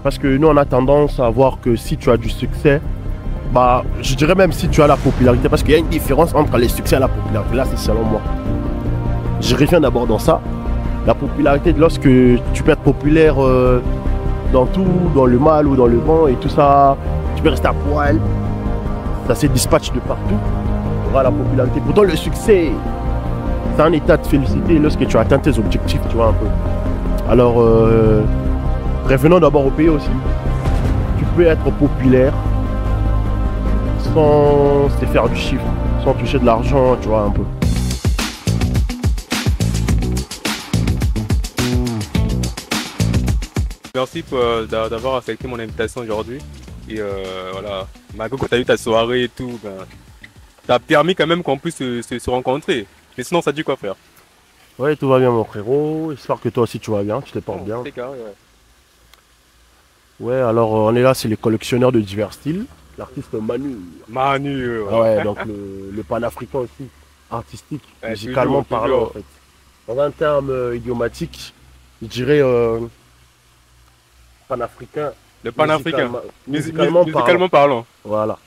Parce que nous, on a tendance à voir que si tu as du succès, bah, je dirais même si tu as la popularité, parce qu'il y a une différence entre les succès et la popularité. Là, c'est selon moi. Je reviens d'abord dans ça. La popularité, lorsque tu peux être populaire dans tout, dans le mal ou dans le bon et tout ça, tu peux rester à poil. Ça se dispatche de partout. Tu auras la popularité. Pourtant, le succès, c'est un état de félicité lorsque tu atteins tes objectifs, tu vois un peu. Alors, revenons d'abord au pays aussi. Tu peux être populaire sans se faire du chiffre, sans toucher de l'argent, tu vois un peu. Merci d'avoir accepté mon invitation aujourd'hui. Et voilà, malgré que tu as eu ta soirée et tout, ben, tu as permis quand même qu'on puisse se rencontrer. Mais sinon, ça dit quoi faire? Ouais, tout va bien mon frérot. J'espère que toi aussi tu vas bien, tu te portes bien. C'est carré, ouais. Ouais, alors on est là, c'est les collectionneurs de divers styles. L'artiste Manu. Manu, Ah ouais, donc le panafricain aussi, artistique, ouais, musicalement toujours, parlant toujours. en fait. Dans un terme idiomatique, je dirais panafricain, Le panafricain, musicalement parlant. musicalement parlant. Voilà.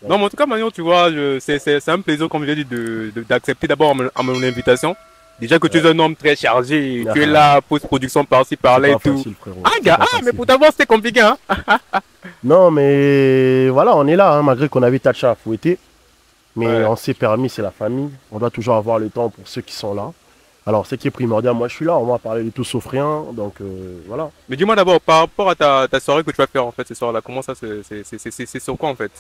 Non, mais en tout cas, Manu, tu vois, c'est un plaisir, comme je l'ai dit, d'accepter d'abord mon invitation. Déjà que tu es un homme très chargé, tu es là, post-production par-ci, par-là C'est et pas tout. facile, frérot. Ah, C'est gars, pas ah, mais facile. pour t'avoir, c'était compliqué, hein. Non, mais voilà, on est là, hein, malgré qu'on avait Tacha à fouetter. Mais Ouais. on s'est permis, c'est la famille. On doit toujours avoir le temps pour ceux qui sont là. Alors, ce qui est primordial, moi je suis là, on va parler de tout sauf rien. Donc voilà. Mais dis-moi d'abord, par rapport à ta soirée que tu vas faire, en fait, ce soir-là, comment ça, c'est sur quoi, en fait?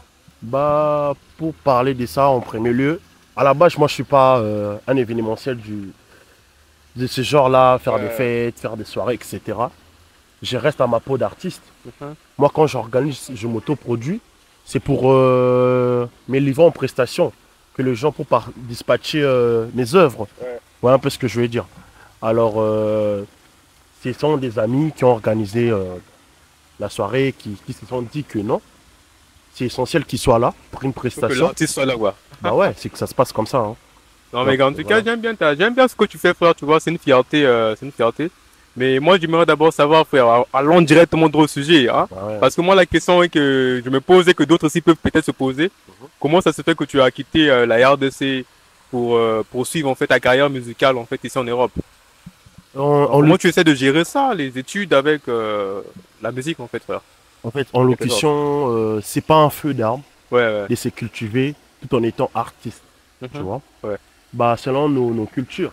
Bah, pour parler de ça en premier lieu, à la base, moi je suis pas un événementiel de ce genre-là, faire des Ouais. fêtes, faire des soirées, etc. Je reste à ma peau d'artiste. Mhm. Moi, quand j'organise, je m'autoproduis, c'est pour me livrer en prestation, que les gens pour dispatcher mes œuvres. Ouais. Voilà un peu ce que je veux dire. Alors, ce sont des amis qui ont organisé la soirée, qui se sont dit que non, c'est essentiel qu'ils soient là pour une Faut que prestation. l'artiste soit là, quoi. Bah ouais, c'est que ça se passe comme ça, hein. Non, mais en tout cas, Voilà. j'aime bien ce que tu fais, frère, tu vois, c'est une fierté, c'est une fierté. Mais moi, j'aimerais d'abord savoir, frère, allons directement droit au sujet, hein. Bah ouais. Parce que moi, la question est que je me pose et que d'autres aussi peuvent peut-être se poser. Comment ça se fait que tu as quitté la RDC pour poursuivre, en fait, ta carrière musicale, en fait, ici en Europe? Alors, En, comment tu essaies de gérer ça, les études avec la musique, en fait, frère? en fait, en locution, c'est pas un feu d'armes Ouais, ouais. de se cultiver tout en étant artiste, tu Mhm. vois. Ouais. Bah, selon nos cultures,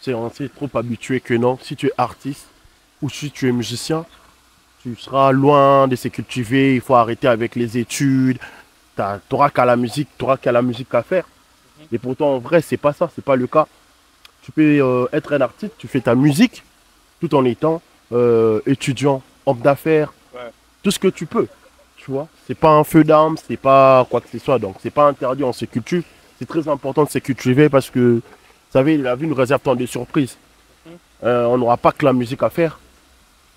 on s'est trop habitué que non, si tu es artiste ou si tu es musicien, tu seras loin de se cultiver, il faut arrêter avec les études, tu n'auras qu'à la musique, tu qu'à la musique à faire. Et pourtant, en vrai, c'est pas ça, c'est pas le cas. Tu peux être un artiste, tu fais ta musique tout en étant étudiant, homme d'affaires, Ouais. tout ce que tu peux. Tu vois, c'est pas un feu d'armes, c'est pas quoi que ce soit, donc c'est pas interdit, on se cultive. C'est très important de se cultiver parce que, vous savez, la vie nous réserve tant de surprises. On n'aura pas que la musique à faire.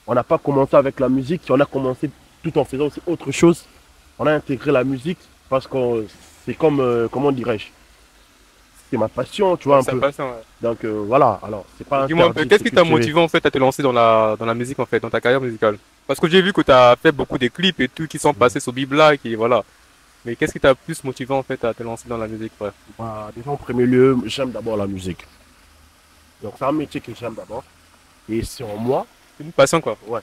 On n'a pas commencé avec la musique, on a commencé tout en faisant aussi autre chose. On a intégré la musique parce que c'est comme, comment dirais-je, c'est ma passion, tu vois, un Ça peu. passe, ouais. Donc voilà, alors c'est pas Dis-moi un interdit peu, de qu'est-ce se qui t'a cultiver. motivé en fait à te lancer dans la musique en fait, dans ta carrière musicale? Parce que j'ai vu que tu as fait beaucoup de clips et tout qui sont passés sur Biblac et voilà. Mais qu'est-ce qui t'a plus motivé en fait à te lancer dans la musique, frère? Bah, déjà en premier lieu, j'aime d'abord la musique. Donc c'est un métier que j'aime d'abord. Et c'est en moi. C'est une passion quoi. Ouais.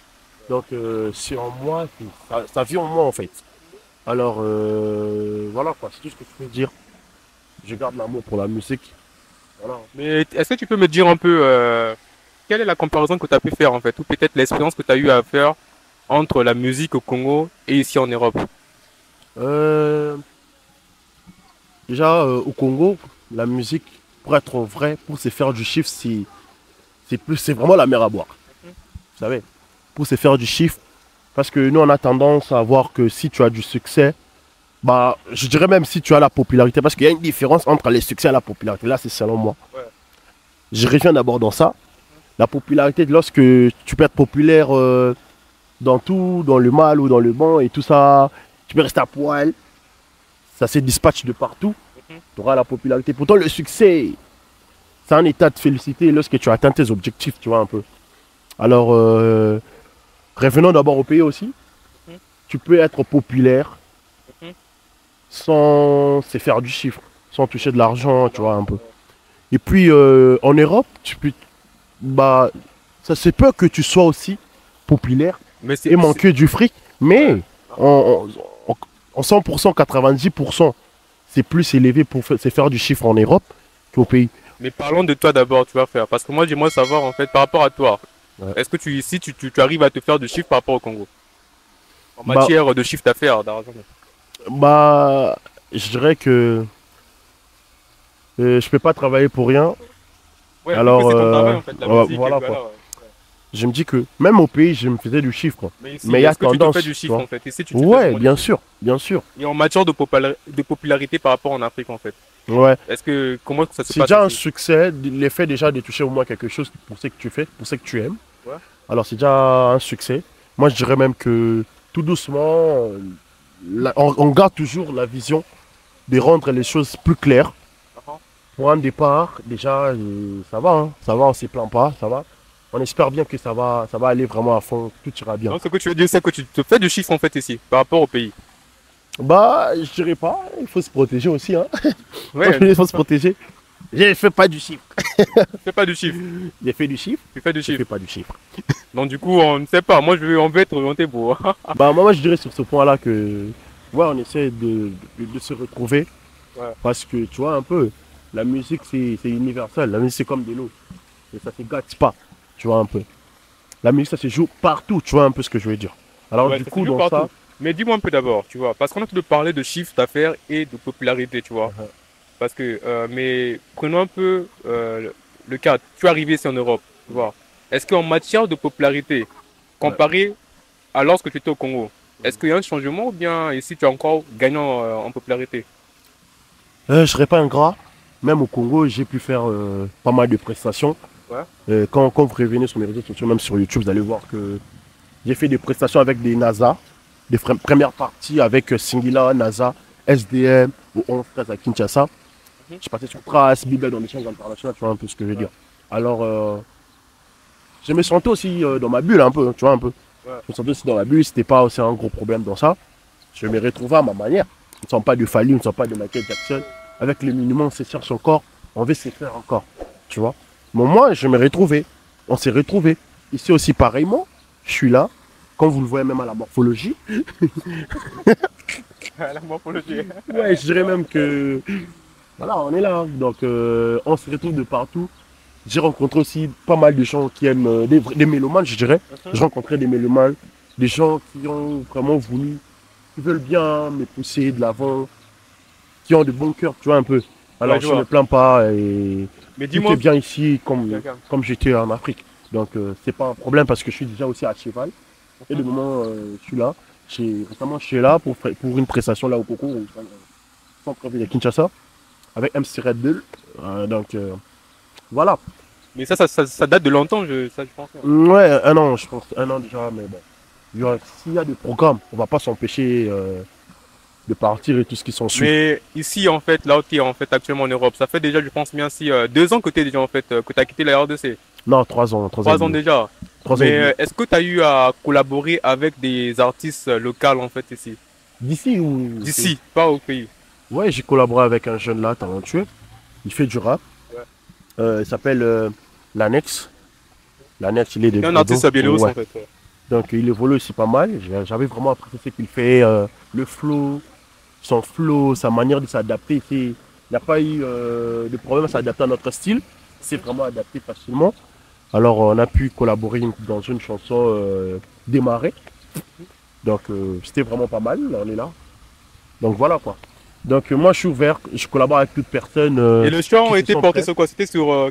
Donc c'est en moi, ça vit en moi en fait. Alors voilà quoi, c'est tout ce que je peux dire. Je garde l'amour pour la musique. Voilà. Mais est-ce que tu peux me dire un peu quelle est la comparaison que tu as pu faire en fait, ou peut-être l'expérience que tu as eu à faire entre la musique au Congo et ici en Europe? Euh, déjà au Congo, la musique, pour être vrai, pour se faire du chiffre, c'est vraiment la mer à boire. Vous savez, pour se faire du chiffre, parce que nous on a tendance à voir que si tu as du succès, bah je dirais même si tu as la popularité, parce qu'il y a une différence entre les succès et la popularité. Là c'est selon moi. Ouais. Je reviens d'abord dans ça. La popularité, lorsque tu peux être populaire dans tout, dans le mal ou dans le bon et tout ça, tu peux rester à poil. Ça se dispatche de partout. Tu auras la popularité. Pourtant, le succès, c'est un état de félicité lorsque tu atteins tes objectifs, tu vois un peu. Alors, Revenons d'abord au pays aussi. Tu peux être populaire sans se faire du chiffre, sans toucher de l'argent, tu vois, un peu. Et puis, en Europe, bah, ça se peut que tu sois aussi populaire Mais et manquer du fric, mais en 100%, 90%, c'est plus élevé pour se faire du chiffre en Europe qu'au pays. Mais parlons de toi d'abord, tu vas faire. Parce que moi, j'aimerais savoir, en fait, par rapport à toi, est-ce que ici, tu arrives à te faire du chiffre par rapport au Congo? En matière de chiffre d'affaires, d'argent. Bah, je dirais que je peux pas travailler pour rien. Ouais, Alors, c'est ton travail, en fait, la musique, voilà et quoi. ouais. Je me dis que même au pays, je me faisais du chiffre, quoi. Mais ici, Mais il y a est-ce que tu te tendance. fais du tu chiffre, vois. en fait? Ici, tu te fais Ouais, vraiment du bien chiffre. sûr, bien sûr. Et en matière de popularité par rapport en Afrique, en fait. Ouais. Comment ça se C'est passe déjà un ici? succès, l'effet déjà de toucher au moins quelque chose pour ce que tu fais, pour ce que tu aimes. Ouais. Alors c'est déjà un succès. Moi je dirais même que tout doucement, on garde toujours la vision de rendre les choses plus claires. Pour un départ, déjà, ça va, hein, ça va, on ne se plaint pas, ça va. On espère bien que ça va aller vraiment à fond, tout ira bien. Donc, ce que tu veux dire, c'est que tu te fais du chiffre, en fait, ici, par rapport au pays. Bah, je dirais pas, il faut se protéger aussi, hein. Ouais, Il faut se protéger. Je fais pas du chiffre. tu fais pas du chiffre. J'ai fait du chiffre, Tu fais du je fais chiffre. pas du chiffre. Donc, du coup, on ne sait pas. Moi, on veut être orienté pour. Bah, moi, je dirais sur ce point-là que, ouais, on essaie de se retrouver. Ouais. Parce que, tu vois, un peu, la musique, c'est universel. La musique, c'est comme de l'eau. Et ça se gâte pas, tu vois, un peu. La musique, ça se joue partout, tu vois, un peu ce que je veux dire. Alors, Ouais, du ça se coup, joue dans partout. ça, Mais dis-moi un peu d'abord, tu vois, parce qu'on a tout de parler de chiffre d'affaires et de popularité, tu vois. Parce que, mais prenons un peu le cas. Tu es arrivé ici en Europe, tu vois. Est-ce qu'en matière de popularité, comparé à lorsque tu étais au Congo, est-ce qu'il y a un changement ou bien ici tu es encore gagnant en popularité? je serais pas ingrat. Même au Congo, j'ai pu faire pas mal de prestations. Ouais. Quand vous revenez sur mes réseaux sociaux, même sur YouTube, vous allez voir que j'ai fait des prestations avec des NASA, des premières parties avec Singila, NASA, SDM ou 11-13 à Kinshasa. Je suis passé sur Trace, Bible dans les chaînes internationales, tu vois un peu ce que je veux dire. Alors, je me sentais aussi dans ma bulle un peu, tu vois un peu. Ouais. Je me sentais aussi dans ma bulle, c'était pas aussi un gros problème dans ça. Je me retrouvais à ma manière. Je ne sens pas de Fally, je ne sens pas de Michael Jackson. Avec le minimum, on se cherche encore, on veut se faire encore, tu vois. Mais moi, je me retrouvais, on s'est retrouvés. Ici aussi, pareillement, je suis là, comme vous le voyez même à la morphologie. La morphologie. Ouais, je dirais même que, voilà, on est là. Donc, on se retrouve de partout. J'ai rencontré aussi pas mal de gens qui aiment, des mélomanes, je dirais. J'ai rencontré des mélomanes, des gens qui ont vraiment voulu, qui veulent bien me pousser de l'avant, qui ont de bons cœurs, tu vois un peu. Alors Ouais, je ne me plains pas et Mais tout dis-moi, est bien ici comme D'accord. j'étais en Afrique. Donc c'est pas un problème parce que je suis déjà aussi à cheval. Et le moment je suis là, récemment je suis là pour une prestation là au Coco, au centre-ville de Kinshasa, avec MC Red Bull. Donc voilà. mais ça date de longtemps, je pense. Ouais, un an, je pense, un an déjà, mais bon. S'il y a des programmes, on va pas s'empêcher de partir et tout ce qui s'ensuit. Mais ici, en fait, là où tu es en fait, actuellement en Europe, ça fait déjà, je pense bien, si 2 ans que tu es déjà en fait, que tu as quitté la RDC. Non, 3 ans. 3 ans déjà. 3 ans et Mais demi. est-ce que tu as eu à collaborer avec des artistes locaux en fait ici? D'ici ou D'ici, pas au pays. Ouais, j'ai collaboré avec un jeune là, talentueux. Il fait du rap. Ouais. Il s'appelle Lanex. Lanex, il est de C'est un Bordeaux. artiste biélorusse Ouais. en fait. Ouais. Donc il évolue aussi pas mal. J'avais vraiment apprécié ce qu'il fait. Le flow, son flow, sa manière de s'adapter. Il n'y a pas eu de problème à s'adapter à notre style. C'est vraiment adapté facilement. Alors on a pu collaborer dans une chanson démarrée. Donc c'était vraiment pas mal. On est là. Donc voilà quoi. Donc moi je suis ouvert. Je collabore avec toute personne. Et le choix qui a se été sent porté prêt. sur quoi? C'était sur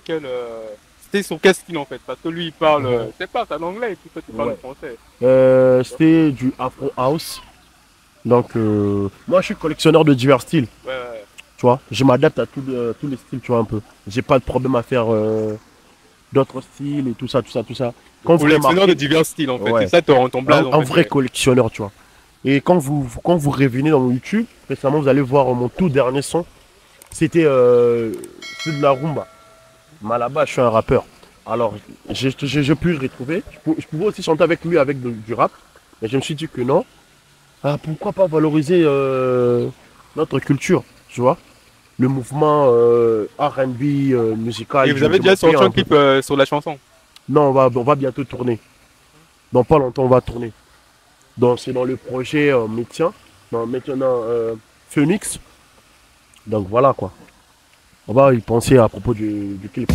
c'était sur quel style en fait? Parce que lui il parle, je sais pas, c'est en anglais et puis toi tu parles Ouais. français. C'était du Afro House. Donc, moi, je suis collectionneur de divers styles. Ouais, ouais. Tu vois, je m'adapte à tous les styles, tu vois, un peu. J'ai pas de problème à faire d'autres styles et tout ça, tout ça, tout ça. Quand vous Collectionneur remarquez- de divers styles en fait. Ouais. C'est ça ton blaze en un fait. vrai collectionneur, tu vois. Et quand vous revenez dans mon YouTube, récemment, vous allez voir mon tout dernier son. C'était de la rumba. Mais à la base, je suis un rappeur. Alors, j'ai pu le retrouver. Je pouvais aussi chanter avec lui avec du rap. Mais je me suis dit que non. Ah, pourquoi pas valoriser notre culture, tu vois? Le mouvement R&B musical. Et vous avez déjà sorti un clip sur la chanson? Non, on va bientôt tourner. Dans pas longtemps, on va tourner. Donc, c'est dans le projet Métien. Non, maintenant Phoenix. Donc, voilà quoi. On va y penser à propos du clip.